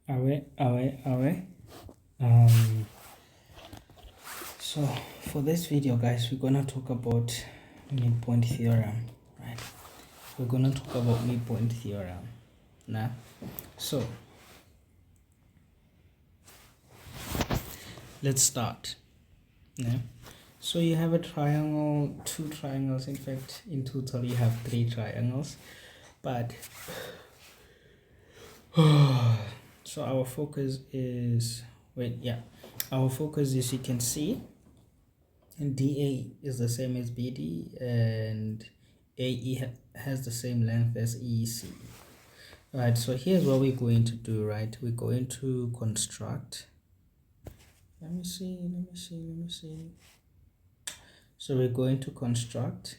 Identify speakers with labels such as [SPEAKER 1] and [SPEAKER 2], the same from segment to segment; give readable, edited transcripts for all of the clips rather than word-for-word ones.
[SPEAKER 1] away. Um, so for this video, guys, we're gonna talk about midpoint theorem, right? We're gonna talk about midpoint theorem now. So let's start. Yeah. So you have a triangle, two triangles. In fact, in total, you have three triangles, but so our focus is our focus is, you can see, DA is the same as BD and AE has the same length as EC. Right, so here's what we're going to do, right? We're going to construct, let me see. So we're going to construct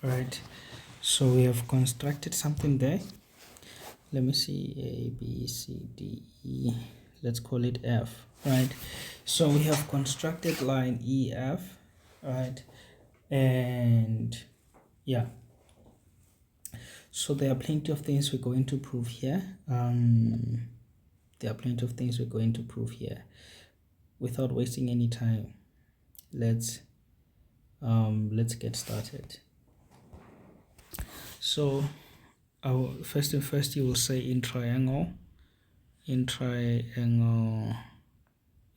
[SPEAKER 1] right, so we have constructed something there. Let me see, A, B, C, D, E, let's call it F, right? So we have constructed line EF, right? And yeah, so there are plenty of things we're going to prove here. Without wasting any time, let's get started. So our first you will say in triangle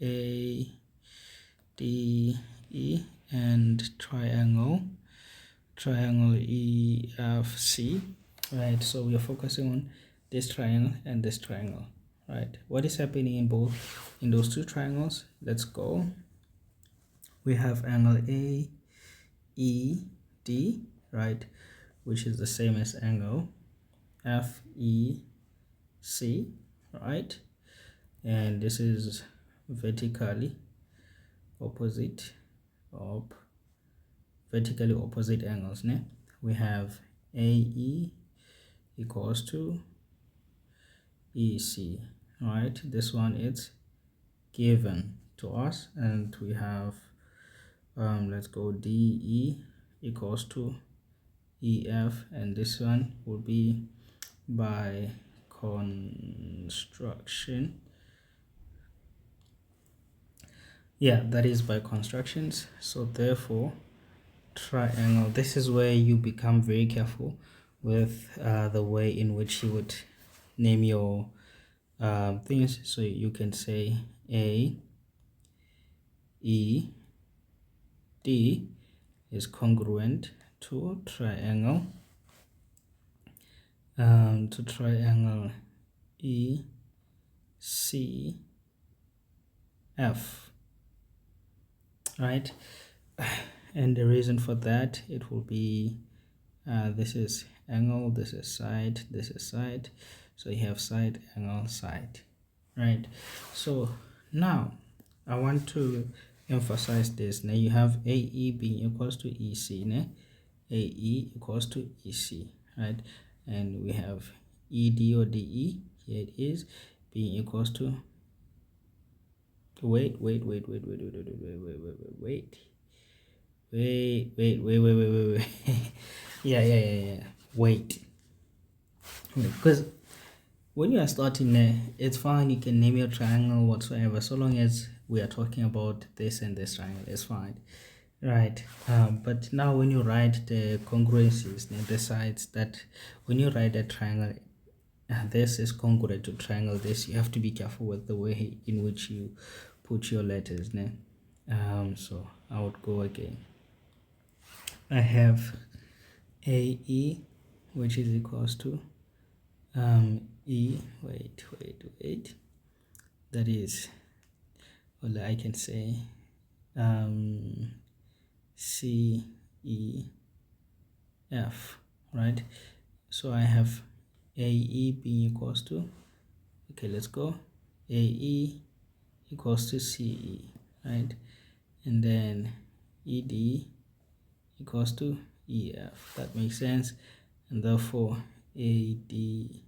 [SPEAKER 1] A, D, E, and triangle EFC, right? So we are focusing on this triangle and this triangle, right? What is happening in those two triangles? Let's go. We have angle AED, right, which is the same as angle FEC, right? And this is vertically opposite angles. We have AE equals to EC, right? This one is given to us, and we have let's go, DE equals to EF, and this one will be by construction. Yeah, that is by constructions. So therefore, triangle, this is where you become very careful with the way in which you would name your things. So you can say A E D is congruent to triangle E C F, right? And the reason for that, it will be this is angle, this is side, this is side, so you have side, angle, side, right? So now I want to emphasize this. Now you have AE being equals to EC, AE equals to EC, right? And we have ED or DE, here it is, being equals to wait, yeah, wait, because when you are starting there, it's fine, you can name your triangle whatsoever, so long as we are talking about this and this triangle, it's fine, right? But now when you write the congruencies, the sides, that when you write a triangle, this is congruent to triangle this, you have to be careful with the way in which you put your letters. So I would go again. I have AE, which is equals to E, wait, that is, well, I can say C E F, right? So I have AE being equals to, okay, let's go, AE equals to CE, right? And then ED equals to EF. That makes sense. And therefore ADCF,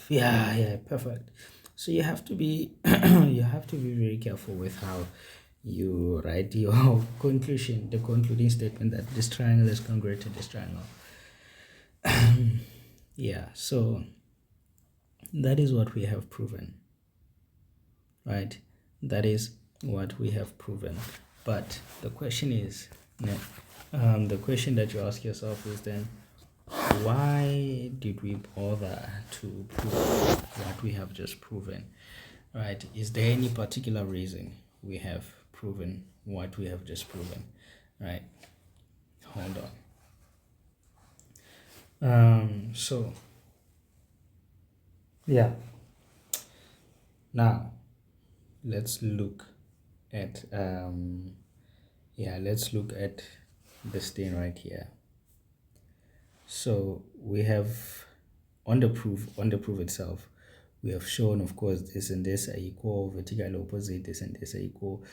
[SPEAKER 1] yeah, perfect. So you have to be you have to be very careful with how you write your conclusion, the concluding statement that this triangle is congruent to this triangle. Yeah, so that is what we have proven, right? That is what we have proven. But the question is, the question that you ask yourself is then, why did we bother to prove what we have just proven, right? Is there any particular reason we have proven what we have just proven, right? Hold on. So yeah, now let's look at let's look at this thing right here. So we have on the proof itself, we have shown, of course, this and this are equal, vertical opposite, this and this are equal,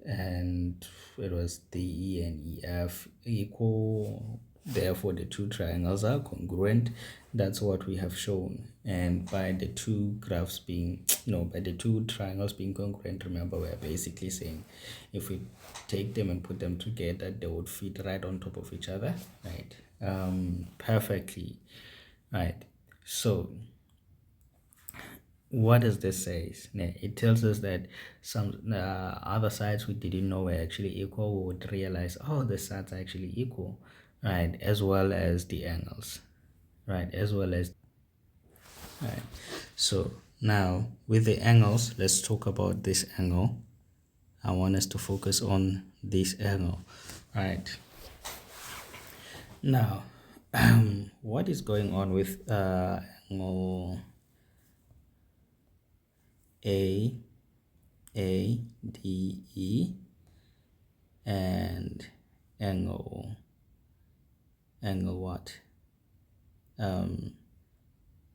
[SPEAKER 1] and it was DE and EF equal. Therefore, the two triangles are congruent. That's what we have shown. And by the two graphs being, by the two triangles being congruent, remember, we're basically saying if we take them and put them together, they would fit right on top of each other, right? Perfectly, right? So what does this say? It tells us that some other sides we didn't know were actually equal. We would realize, oh, the sides are actually equal, right? As well as the angles, right? Right. So now with the angles, let's talk about this angle. I want us to focus on this angle, right? Now, what is going on with angle A, D, E, and angle what?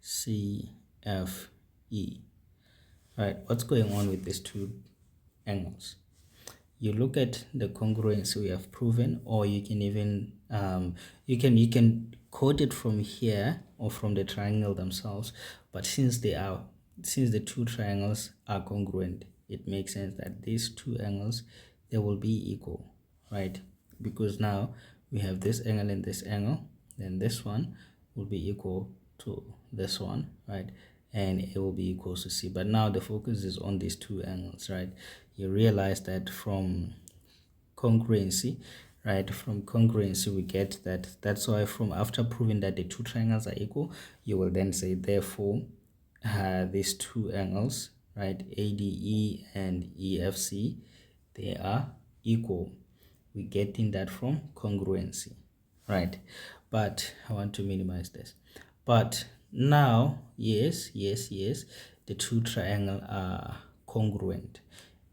[SPEAKER 1] C, F, E. Right, what's going on with these two angles? You look at the congruence we have proven, or you can even you can quote it from here or from the triangle themselves. But since the two triangles are congruent, it makes sense that these two angles, they will be equal, right? Because now we have this angle and this angle, then this one will be equal to this one, right? And it will be equal to C. But now the focus is on these two angles, right? You realize that from congruency, right? From congruency we get that. That's why from after proving that the two triangles are equal, you will then say therefore these two angles, right, ADE and EFC, they are equal. We're getting that from congruency, right? But I want to minimize this. But now, yes, the two triangles are congruent.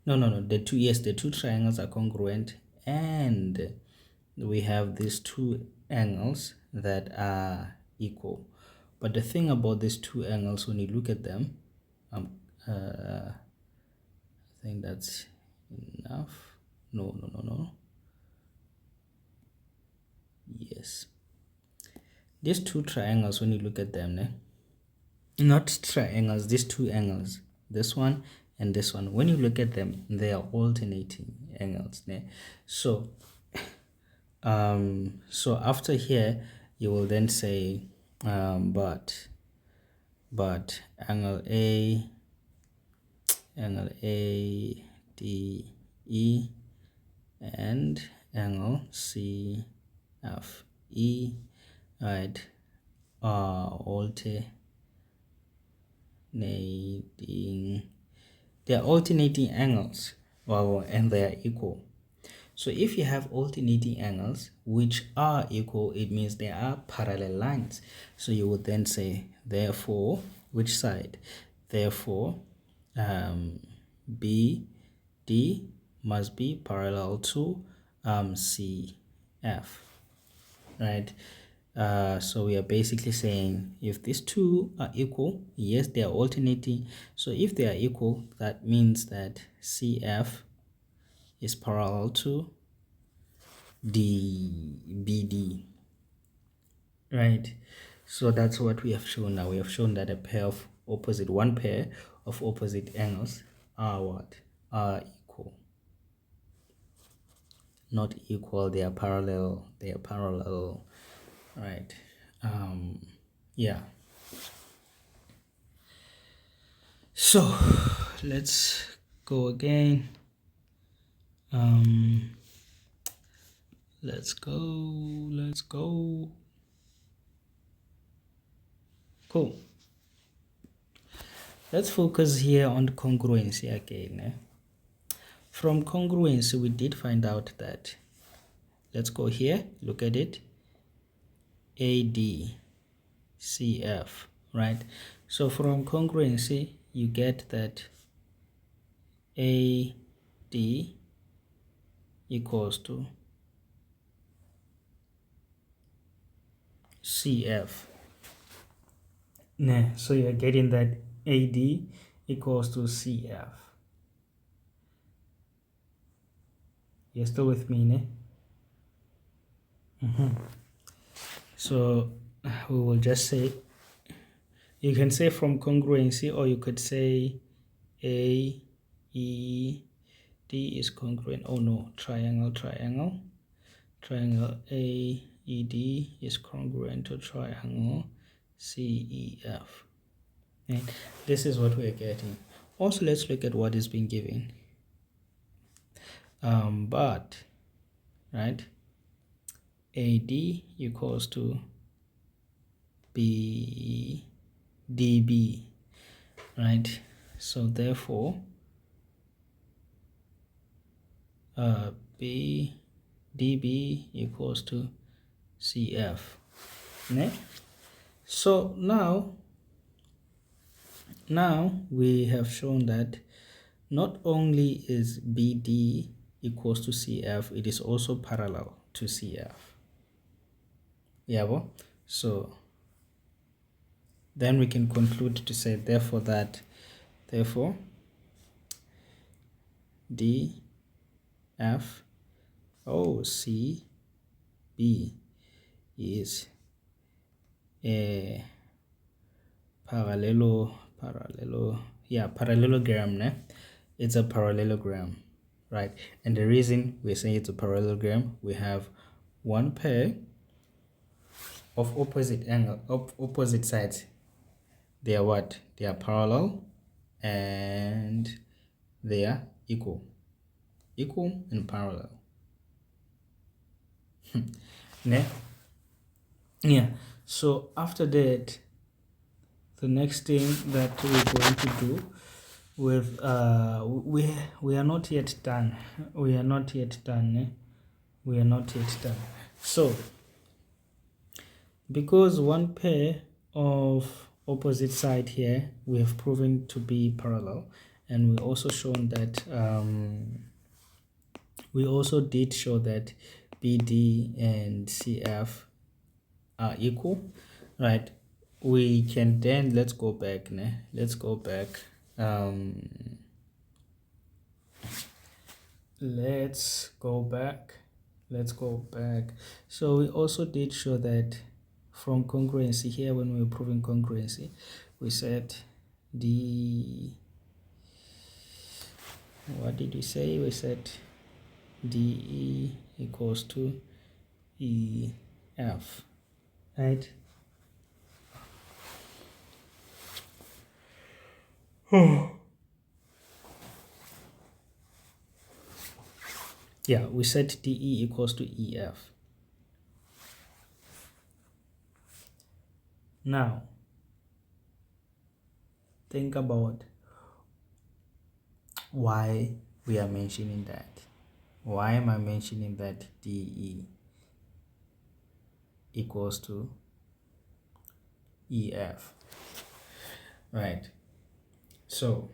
[SPEAKER 1] No, the two triangles are congruent, and we have these two angles that are equal. But the thing about these two angles, when you look at them, I think that's enough. No. Yes, these two triangles, when you look at them, not triangles, these two angles, this one and this one, when you look at them, they are alternating angles. So so after here you will then say but angle A D E and angle C F E, right, are they're alternating angles, well, and they are equal. So if you have alternating angles which are equal, it means they are parallel lines. So you would then say therefore, which side? Therefore BD must be parallel to CF, right? So we are basically saying if these two are equal, yes, they are alternating. So if they are equal, that means that CF is parallel to BD, right? So that's what we have shown now. We have shown that a pair of one pair of opposite angles are what? Are equal. Not equal, they are parallel. Right. Yeah. So let's go again. Let's go. Cool. Let's focus here on congruency again. From congruency, we did find out that, let's go here, look at it, AD, CF, right? So from congruency, you get that AD equals to CF. So you're getting that AD equals to CF. You're still with me, ne? So we will just say, you can say from congruency, or you could say AED is congruent. Oh no, triangle AED is congruent to triangle CEF. Right? This is what we're getting. Also, let's look at what is being given. But right, AD equals to BDB, right? So therefore BDB equals to CF. Ne? So now we have shown that not only is BD equals to CF, it is also parallel to CF. Yeah, so then we can conclude to say therefore DF OCB is a parallelogram, ne? It's a parallelogram, right? And the reason we say it's a parallelogram, we have one pair of opposite sides. They are what? They are parallel and they are equal and parallel. Ne? Yeah. So after that, the next thing that we're going to do with we are not yet done. So because one pair of opposite side here we have proven to be parallel, and we also shown that we also did show that BD and CF are equal, right? We can then, let's go back. Let's go back. So we also did show that from congruency here, when we were proving congruency, we said what did we say? We said DE equals to EF, right? Yeah, we said DE equals to EF. Now, think about why we are mentioning that. Why am I mentioning that DE equals to EF? Right. So,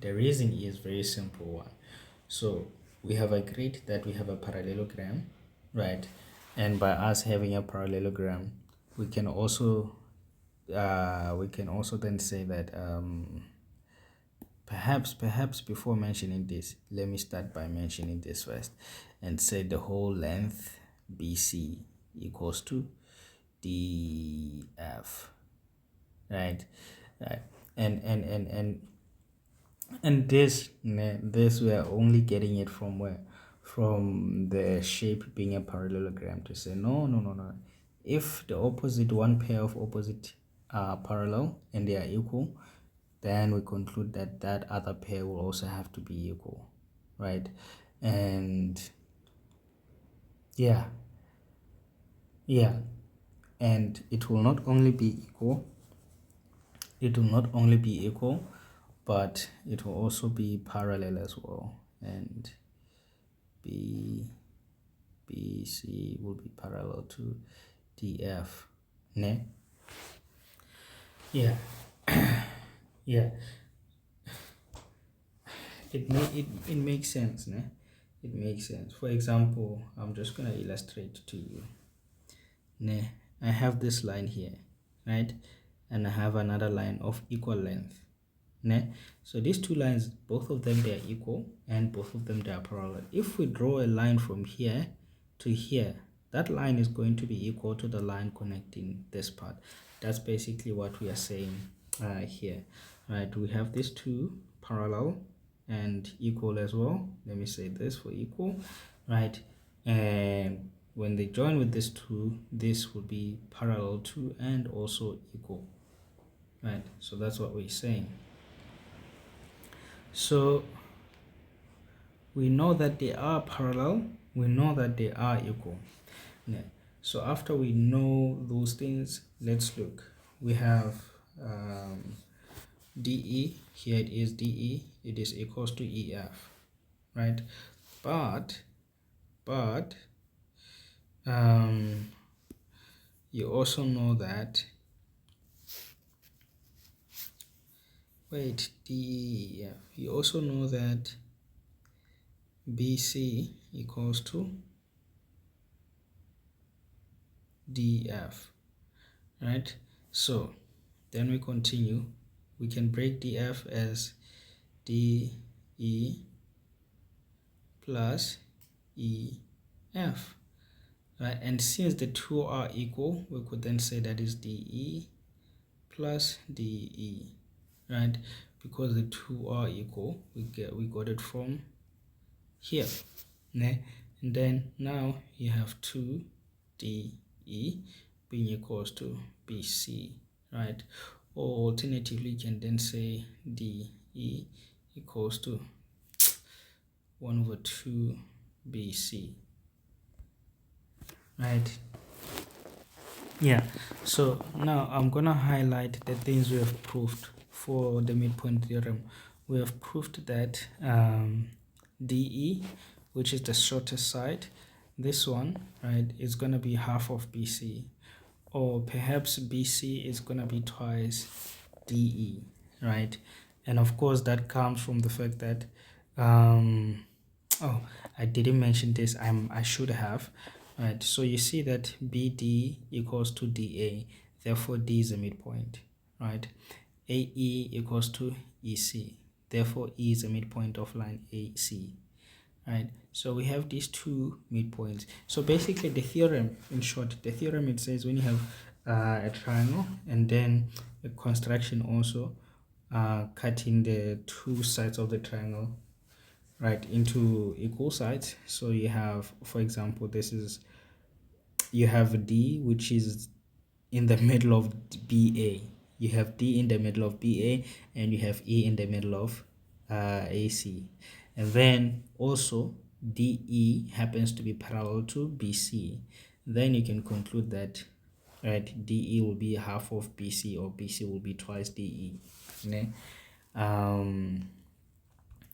[SPEAKER 1] the reason is very simple one. So, we have agreed that we have a parallelogram, right? And by us having a parallelogram, we can also then say that perhaps before mentioning this, let me start by mentioning this first and say the whole length BC equals to DF, right? right? And this we are only getting it from where? From the shape being a parallelogram, to say no. If the opposite one pair of opposite are parallel and they are equal, then we conclude that that other pair will also have to be equal, right? And yeah, and it will not only be equal, but it will also be parallel as well. And B C will be parallel to DF, ne? Yeah. Yeah, it makes sense, ne? It makes sense. For example, I'm just gonna illustrate to you, ne? I have this line here, right? And I have another line of equal length, ne? So these two lines, both of them, they are equal, and both of them, they are parallel. If we draw a line from here to here, that line is going to be equal to the line connecting this part. That's basically what we are saying here, right? We have these two parallel and equal as well. Let me say this for equal, right? And when they join with this two, this will be parallel to and also equal, right? So that's what we're saying. So we know that they are parallel, we know that they are equal. Yeah. So after we know those things, let's look. We have DE, here it is DE, it is equals to EF, right? But you also know that, DEF, you also know that BC equals to DF, right? So then we continue. We can break DF as DE plus EF, right? And since the two are equal, we could then say that is DE plus DE, right? Because the two are equal, we got it from here, ne? And then now you have 2DE being equals to BC, right? Or alternatively, you can then say DE equals to 1/2 BC, right? Yeah, so now I'm gonna highlight the things we have proved for the midpoint theorem. We have proved that DE, which is the shortest side, this one, right, is gonna be half of BC, or perhaps BC is gonna be twice DE, right? And of course that comes from the fact that oh, I didn't mention this, I should have, right? So you see that BD equals to DA, therefore D is a midpoint, right? AE equals to EC, therefore E is a midpoint of line AC, right? So we have these two midpoints. So basically the theorem, in short, the theorem, it says when you have a triangle and then a construction also cutting the two sides of the triangle, right, into equal sides. So you have, for example, you have D, which is in the middle of BA. You have D in the middle of BA, and you have E in the middle of AC. And then also DE happens to be parallel to BC. Then you can conclude that, right, DE will be half of BC, or BC will be twice DE. Ne?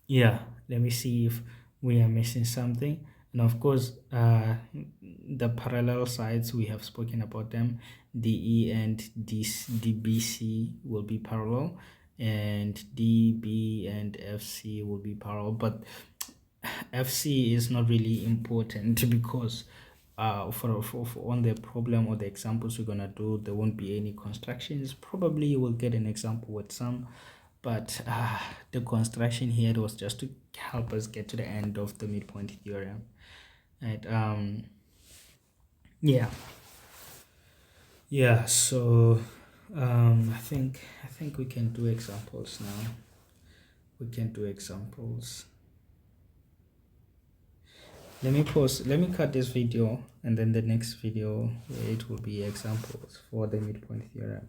[SPEAKER 1] Yeah, let me see if we are missing something. And of course, the parallel sides, we have spoken about them. DE and DBC will be parallel, and DB and FC will be parallel, but FC is not really important because for on the problem or the examples we're gonna do, there won't be any constructions. Probably you will get an example with some, but the construction here was just to help us get to the end of the midpoint theorem, right? Yeah, so I think we can do examples now. We can do examples. Let me pause. Let me cut this video, and then the next video it will be examples for the midpoint theorem.